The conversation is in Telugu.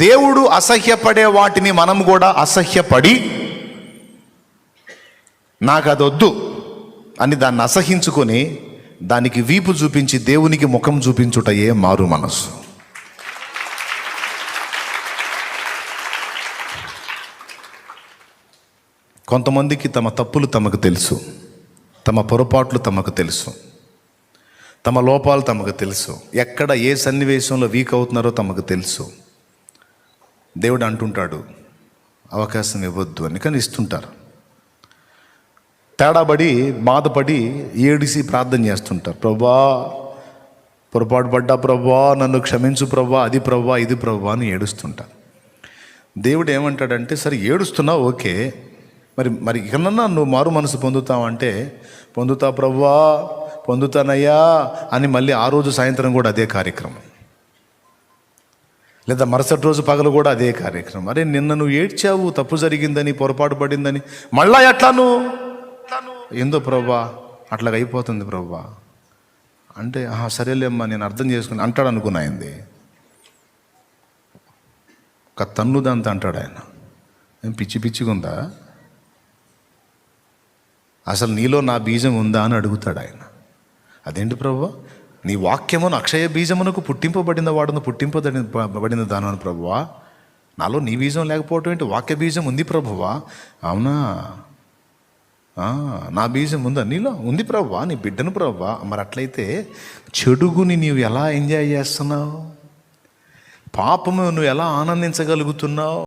దేవుడు అసహ్యపడే వాటిని మనం కూడా అసహ్యపడి నాకు అది వద్దు అని దాన్ని అసహించుకొని దానికి వీపు చూపించి దేవునికి ముఖం చూపించుటయే మారు మనసు. కొంతమందికి తమ తప్పులు తమకు తెలుసు, తమ పొరపాట్లు తమకు తెలుసు, తమ లోపాలు తమకు తెలుసు, ఎక్కడ ఏ సన్నివేశంలో వీక్ అవుతున్నారో తమకు తెలుసు. దేవుడు అంటుంటాడు అవకాశం ఇవ్వద్దు అని, కానీ ఇస్తుంటారు. తేడాబడి బాధపడి ఏడిసి ప్రార్థన చేస్తుంటారు, ప్రభా పొరపాటు పడ్డా ప్రభా, నన్ను క్షమించు ప్రభా, అది ప్రభా ఇది ప్రభా అని ఏడుస్తుంటారు. దేవుడు ఏమంటాడంటే, సరే ఏడుస్తున్నావు ఓకే, మరి ఇకనన్నా నువ్వు మారు మనసు పొందుతావంటే, పొందుతా ప్రభా పొందుతానయ్యా అని మళ్ళీ ఆ రోజు సాయంత్రం కూడా అదే కార్యక్రమం, లేదా మరుసటి రోజు పగలు కూడా అదే కార్యక్రమం. అరే నిన్న నువ్వు ఏడ్చావు, తప్పు జరిగిందని, పొరపాటు పడిందని, మళ్ళా ఎట్లాను ఏందో ప్రభా అట్లాగ అయిపోతుంది ప్రభా అంటే, సరేలేమ్మా నేను అర్థం చేసుకుని అంటాడు అనుకున్నాయింది. ఒక తన్నుదంతా అంటాడు ఆయన. ఏం పిచ్చి పిచ్చిగా ఉందా, అసలు నీలో నా బీజం ఉందా అని అడుగుతాడు ఆయన. అదేంటి ప్రభువా, నీ వాక్యమును అక్షయ బీజమునకు పుట్టింపబడిన వాడును పుట్టింపబడిన దానను ప్రభువా, నాలో నీ బీజం లేకపోవటం ఏంటి, వాక్య బీజం ఉంది ప్రభువా. అవునా, నా బీజం ఉందా నీలో, ఉంది ప్రభువా, నీ బిడ్డను ప్రభువా. మరి అట్లయితే చెడుగుని నీవు ఎలా ఎంజాయ్ చేస్తున్నావు, పాపము నువ్వు ఎలా ఆనందించగలుగుతున్నావు.